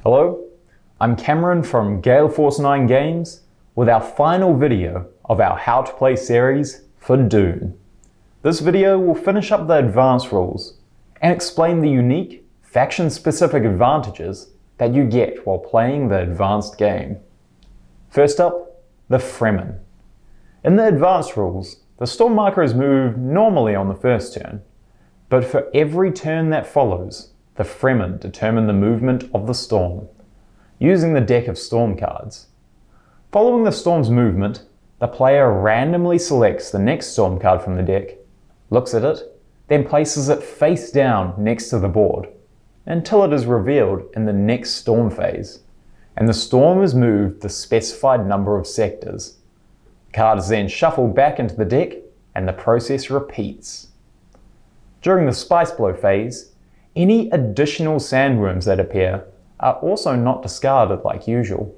Hello, I'm Cameron from Gale Force 9 Games with our final video of our How to Play series for Dune. This video will finish up the advanced rules and explain the unique, faction-specific advantages that you get while playing the advanced game. First up, the FREMEN. In the advanced rules, the storm marker is moved normally on the first turn, but for every turn that follows, the FREMEN determine the movement of the storm, using the deck of storm cards. Following the storm's movement, the player randomly selects the next storm card from the deck, looks at it, then places it face down next to the board, until it is revealed in the next storm phase, and the storm is moved the specified number of sectors. The card is then shuffled back into the deck, and the process repeats. During the Spice Blow phase, any additional sandworms that appear are also not discarded like usual,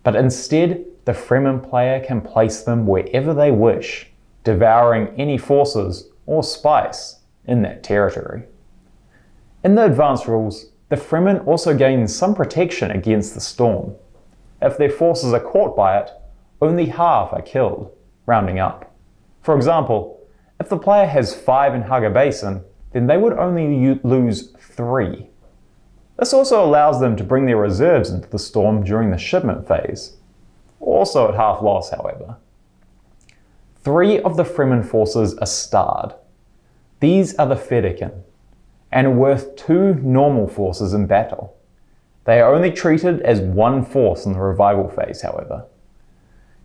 but instead the FREMEN player can place them wherever they wish, devouring any forces or spice in that territory. In the advanced rules, the FREMEN also gain some protection against the storm. If their forces are caught by it, only half are killed, rounding up. For example, if the player has 5 in Haga Basin, then they would only lose 3. This also allows them to bring their reserves into the storm during the shipment phase. Also at half loss, however. 3 of the FREMEN forces are starred. These are the Fedaykin, and are worth 2 normal forces in battle. They are only treated as 1 force in the revival phase, however,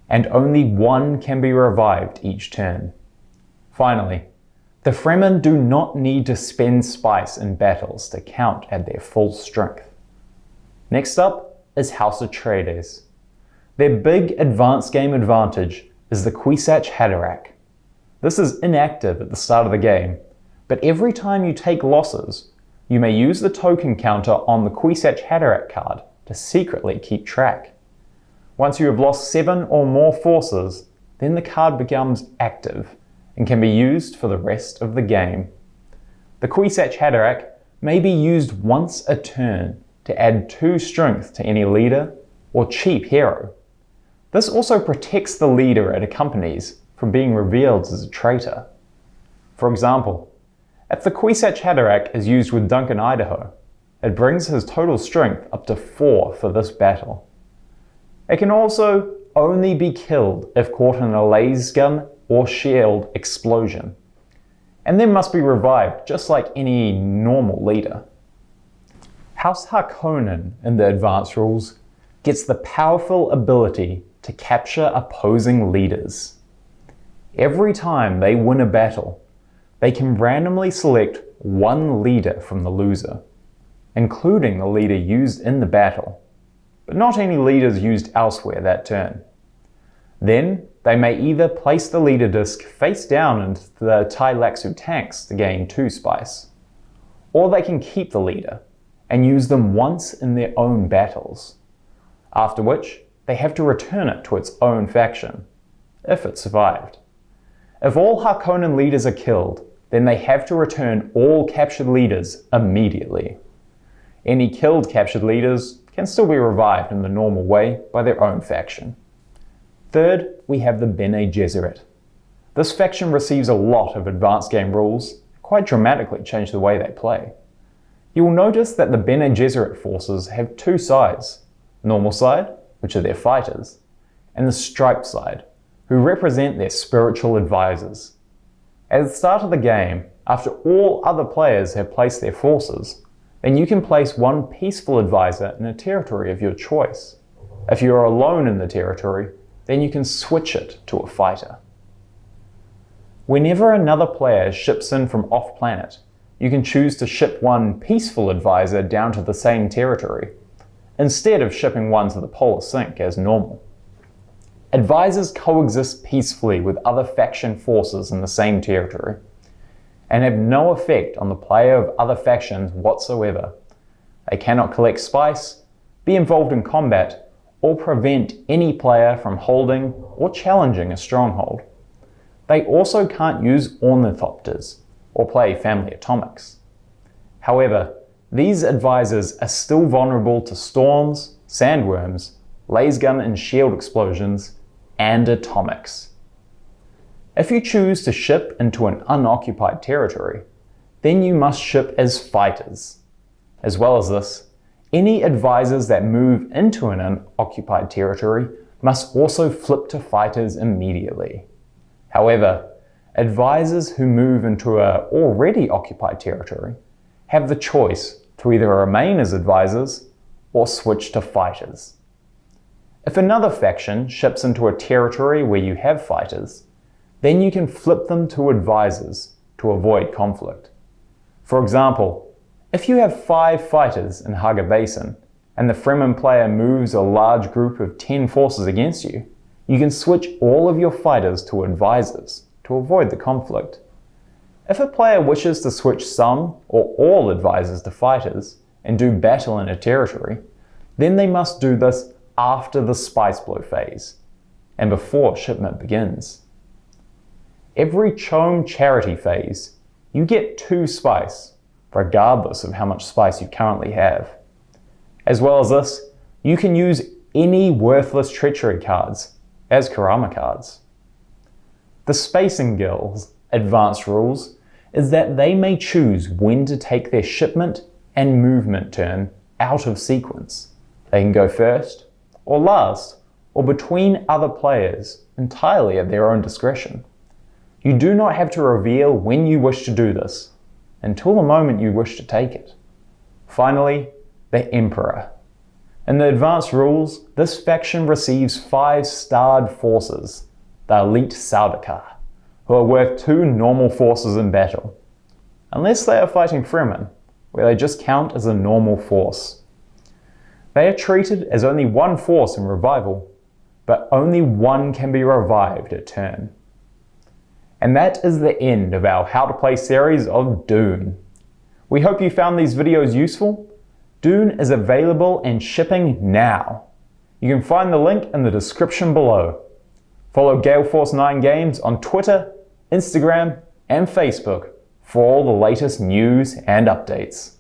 and only 1 can be revived each turn. Finally, the FREMEN do not need to spend spice in battles to count at their full strength. Next up is House ATREIDES. Their big advanced game advantage is the Kwisatz Haderach. This is inactive at the start of the game, but every time you take losses, you may use the token counter on the Kwisatz Haderach card to secretly keep track. Once you have lost 7 or more forces, then the card becomes active and can be used for the rest of the game. The Kwisatz Haderach may be used once a turn to add 2 strength to any leader or cheap hero. This also protects the leader it accompanies from being revealed as a traitor. For example, if the Kwisatz Haderach is used with Duncan Idaho, it brings his total strength up to 4 for this battle. It can also only be killed if caught in a laser gun or shield explosion, and then must be revived just like any normal leader. House Harkonnen in the advanced rules gets the powerful ability to capture opposing leaders. Every time they win a battle, they can randomly select 1 leader from the loser, including the leader used in the battle, but not any leaders used elsewhere that turn. Then, they may either place the leader disc face down into the Tleilaxu tanks to gain 2 spice, or they can keep the leader and use them once in their own battles, after which they have to return it to its own faction, if it survived. If all Harkonnen leaders are killed, then they have to return all captured leaders immediately. Any killed captured leaders can still be revived in the normal way by their own faction. Third, we have the BENE GESSERIT. This faction receives a lot of advanced game rules, quite dramatically change the way they play. You will notice that the BENE GESSERIT forces have 2 sides, normal side, which are their fighters, and the striped side, who represent their spiritual advisors. At the start of the game, after all other players have placed their forces, then you can place 1 peaceful advisor in a territory of your choice. If you are alone in the territory, then you can switch it to a fighter. Whenever another player ships in from off-planet, you can choose to ship 1 peaceful advisor down to the same territory, instead of shipping 1 to the polar sink as normal. Advisors coexist peacefully with other faction forces in the same territory, and have no effect on the player of other factions whatsoever. They cannot collect spice, be involved in combat, or prevent any player from holding or challenging a stronghold. They also can't use ornithopters or play family atomics. However, these advisors are still vulnerable to storms, sandworms, laser gun and shield explosions, and atomics. If you choose to ship into an unoccupied territory, then you must ship as fighters. As well as this, any advisors that move into an unoccupied territory must also flip to fighters immediately. However, advisors who move into an already occupied territory have the choice to either remain as advisors or switch to fighters. If another faction ships into a territory where you have fighters, then you can flip them to advisors to avoid conflict. For example, if you have 5 fighters in Haga Basin and the FREMEN player moves a large group of 10 forces against you, you can switch all of your fighters to advisors to avoid the conflict. If a player wishes to switch some or all advisors to fighters and do battle in a territory, then they must do this after the spice blow phase and before shipment begins. Every CHOAM charity phase, you get 2 spice, regardless of how much spice you currently have. As well as this, you can use any worthless treachery cards as Karama cards. The Spacing Guild's advanced rules is that they may choose when to take their shipment and movement turn out of sequence. They can go first, or last, or between other players entirely at their own discretion. You do not have to reveal when you wish to do this, until the moment you wish to take it. Finally, the Emperor. In the advanced rules, this faction receives 5 starred forces, the Elite Sardaukar, who are worth 2 normal forces in battle, unless they are fighting FREMEN, where they just count as a normal force. They are treated as only 1 force in revival, but only 1 can be revived at turn. And that is the end of our How to Play series of Dune. We hope you found these videos useful. Dune is available and shipping now. You can find the link in the description below. Follow Gale Force 9 Games on Twitter, Instagram, and Facebook for all the latest news and updates.